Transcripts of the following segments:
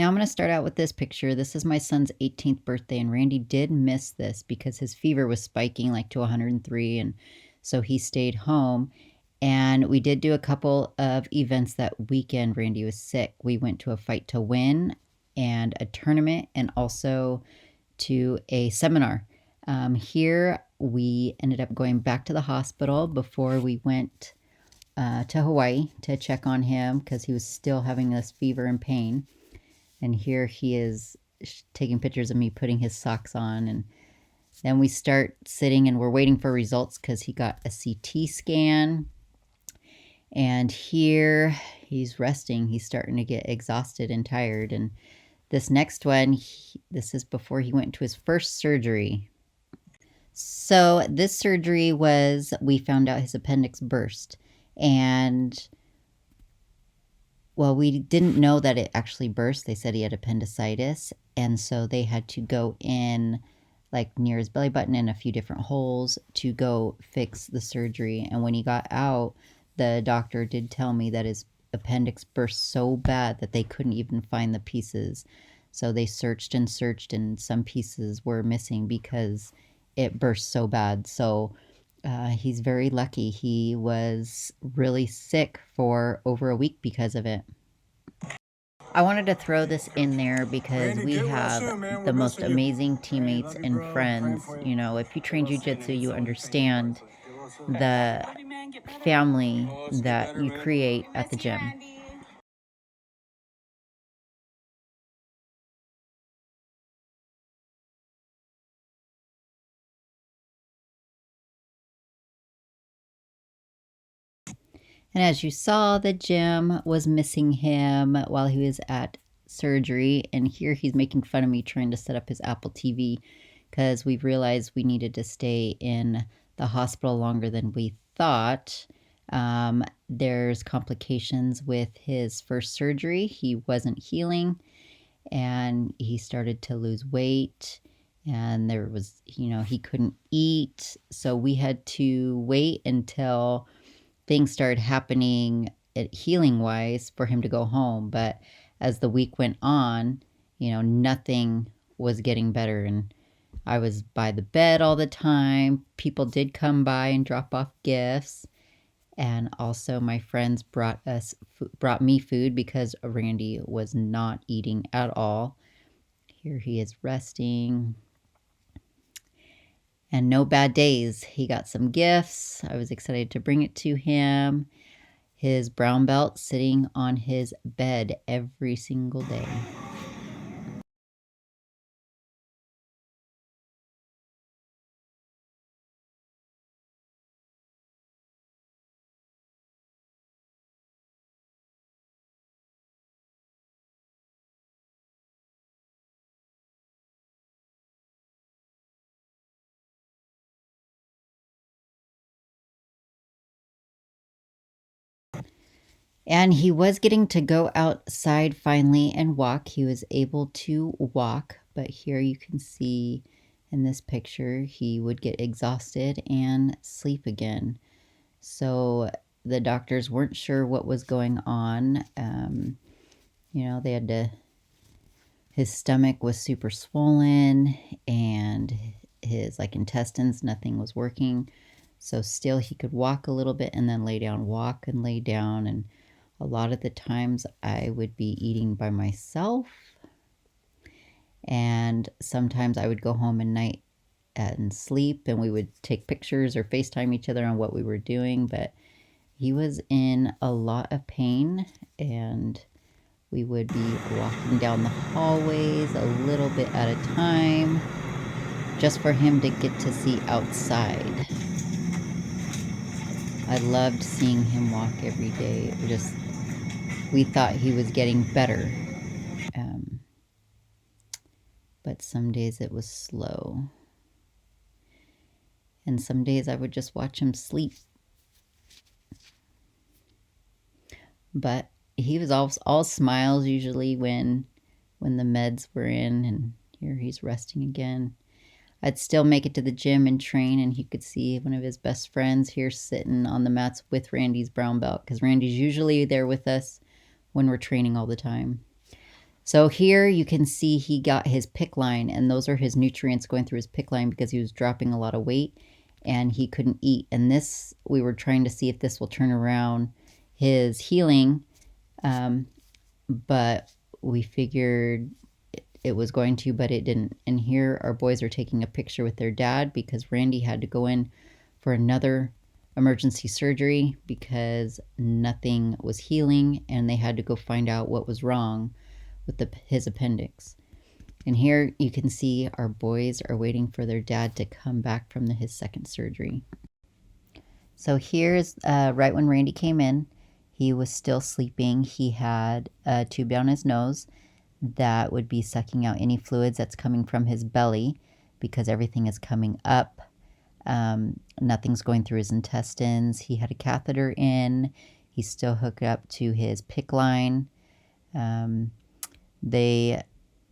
Now I'm going to start out with this picture. This is my son's 18th birthday, and Randy did miss this because his fever was spiking like to 103, and so he stayed home. And we did do a couple of events that weekend. Randy was sick. We went to a Fight to Win and a tournament, and also to a seminar. Here we ended up going back to the hospital before we went to Hawaii to check on him because he was still having this fever and pain. And here he is taking pictures of me putting his socks on. And then we start sitting and we're waiting for results because he got a CT scan. And here he's resting. He's starting to get exhausted and tired. And this next one, this is before he went to his first surgery. So this surgery was, we found out his appendix burst. And well, we didn't know that it actually burst. They said he had appendicitis. And so they had to go in like near his belly button in a few different holes to go fix the surgery. And when he got out, the doctor did tell me that his appendix burst so bad that they couldn't even find the pieces. So they searched and searched, and some pieces were missing because it burst so bad. So he's very lucky. He was really sick for over a week because of it. I wanted to throw this in there because we have the most amazing teammates and friends. You know, if you train jiu-jitsu, you understand the family that you create at the gym. And as you saw, the gym was missing him while he was at surgery. And here he's making fun of me trying to set up his Apple TV because we realized we needed to stay in the hospital longer than we thought. There's complications with his first surgery. He wasn't healing and he started to lose weight. And there was, he couldn't eat. So we had to wait until things started happening healing wise for him to go home. But as the week went on, nothing was getting better. And I was by the bed all the time. People did come by and drop off gifts. And also my friends brought me food because Randy was not eating at all. Here he is resting. And no bad days. He got some gifts. I was excited to bring it to him. His brown belt sitting on his bed every single day. And he was getting to go outside finally and walk. He was able to walk, but here you can see in this picture, he would get exhausted and sleep again. So the doctors weren't sure what was going on. They had to, his stomach was super swollen and his intestines, nothing was working. So still he could walk a little bit and then lay down, walk and lay down. And a lot of the times I would be eating by myself. And sometimes I would go home at night and sleep, and we would take pictures or FaceTime each other on what we were doing. But he was in a lot of pain, and we would be walking down the hallways a little bit at a time just for him to get to see outside. I loved seeing him walk every day. We thought he was getting better. But some days it was slow. And some days I would just watch him sleep. But he was all smiles usually when the meds were in, and here he's resting again. I'd still make it to the gym and train, and he could see one of his best friends here sitting on the mats with Randy's brown belt, because Randy's usually there with us when we're training all the time. So here you can see he got his PICC line, and those are his nutrients going through his PICC line because he was dropping a lot of weight and he couldn't eat. And this, we were trying to see if this will turn around his healing, but we figured it was going to, but it didn't. And here our boys are taking a picture with their dad because Randy had to go in for another emergency surgery because nothing was healing and they had to go find out what was wrong with his appendix. And here you can see our boys are waiting for their dad to come back from his second surgery. So here's right when Randy came in, he was still sleeping. He had a tube down his nose that would be sucking out any fluids that's coming from his belly because everything is coming up. Nothing's going through his intestines. He had a catheter in. He's still hooked up to his PICC line.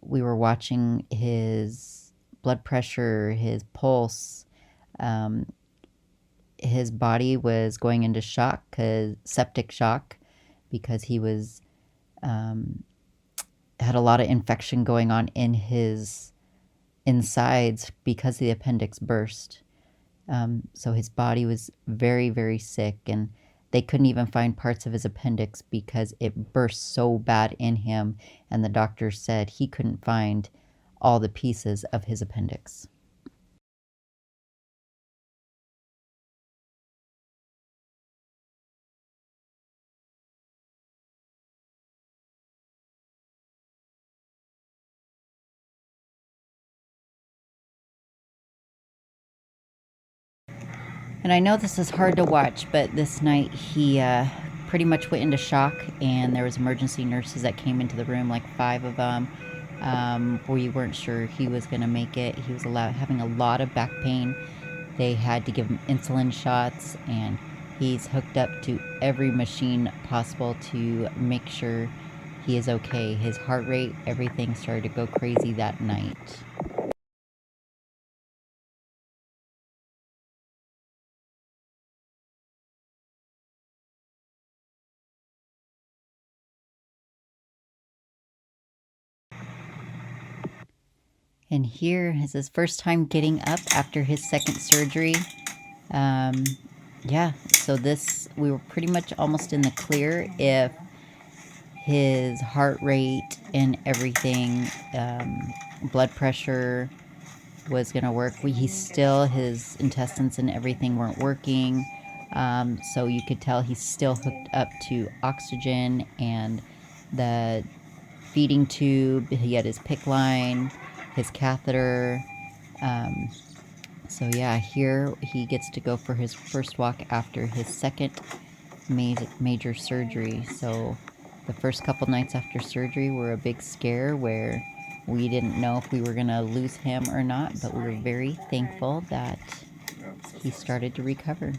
We were watching his blood pressure, his pulse. His body was going into shock, septic shock, because he was had a lot of infection going on in his insides because the appendix burst. So his body was very, very sick, and they couldn't even find parts of his appendix because it burst so bad in him, and the doctor said he couldn't find all the pieces of his appendix. And I know this is hard to watch, but this night he pretty much went into shock, and there was emergency nurses that came into the room, like 5 of them. We weren't sure he was going to make it. He was having a lot of back pain. They had to give him insulin shots, and he's hooked up to every machine possible to make sure he is okay. His heart rate, everything started to go crazy that night. And here is his first time getting up after his second surgery. Yeah, so we were pretty much almost in the clear if his heart rate and everything, blood pressure was going to work. His intestines and everything weren't working. So you could tell he's still hooked up to oxygen and the feeding tube. He had his PICC line, his catheter. So yeah, here he gets to go for his first walk after his second major surgery. So the first couple nights after surgery were a big scare where we didn't know if we were going to lose him or not, but we were very thankful that he started to recover.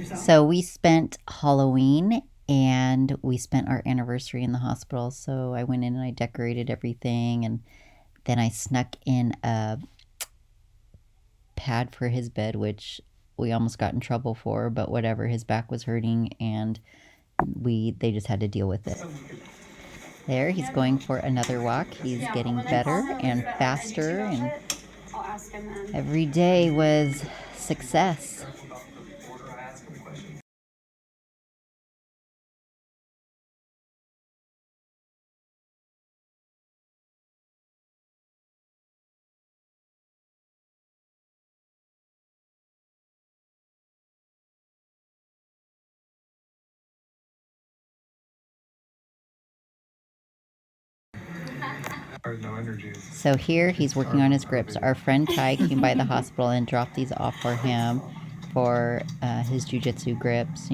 So we spent Halloween and we spent our anniversary in the hospital. So I went in and I decorated everything, and then I snuck in a pad for his bed, which we almost got in trouble for, but whatever. His back was hurting and they just had to deal with it. There, he's going for another walk. He's getting better and faster, and every day was success. So here he's working on his grips. Our friend Ty came by the hospital and dropped these off for him for his jujitsu grips.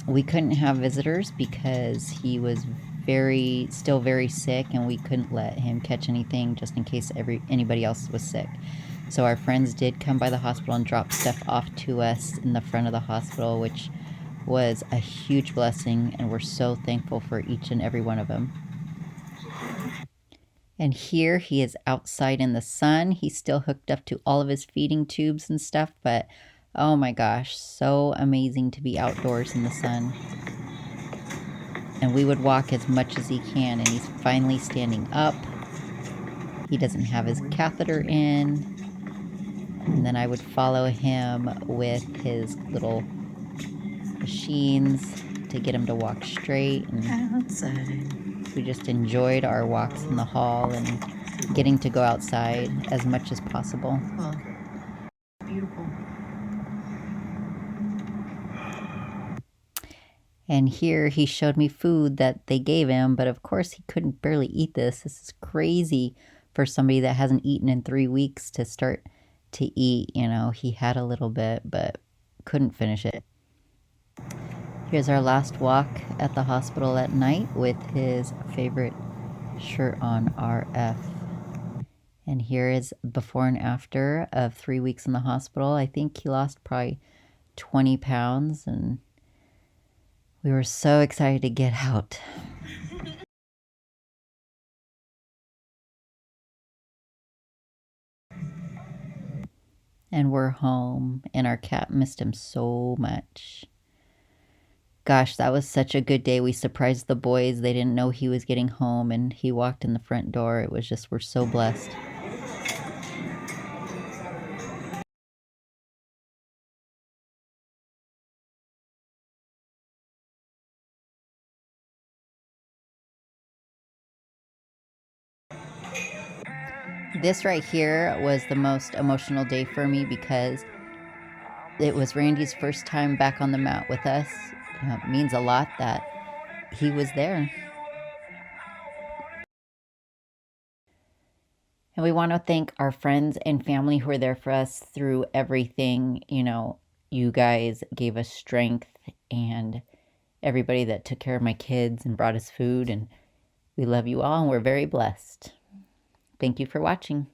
We couldn't have visitors because he was still very sick, and we couldn't let him catch anything just in case anybody else was sick. So our friends did come by the hospital and drop stuff off to us in the front of the hospital, which was a huge blessing, and we're so thankful for each and every one of them. And here he is outside in the sun. He's still hooked up to all of his feeding tubes and stuff, but oh my gosh, so amazing to be outdoors in the sun. And we would walk as much as he can, and he's finally standing up. He doesn't have his catheter in. And then I would follow him with his little machines to get him to walk straight. And outside. We just enjoyed our walks in the hall and getting to go outside as much as possible. Well, beautiful. And here he showed me food that they gave him, but of course he couldn't barely eat this. This is crazy for somebody that hasn't eaten in 3 weeks to start to eat. He had a little bit, but couldn't finish it. Here's our last walk at the hospital at night with his favorite shirt on, RF. And here is before and after of 3 weeks in the hospital. I think he lost probably 20 pounds, and we were so excited to get out. And we're home, and our cat missed him so much. Gosh, that was such a good day. We surprised the boys. They didn't know he was getting home, and he walked in the front door. It was just, we're so blessed. This right here was the most emotional day for me because it was Randy's first time back on the mat with us. It means a lot that he was there. And we want to thank our friends and family who were there for us through everything. You guys gave us strength, and everybody that took care of my kids and brought us food. And we love you all, and we're very blessed. Thank you for watching.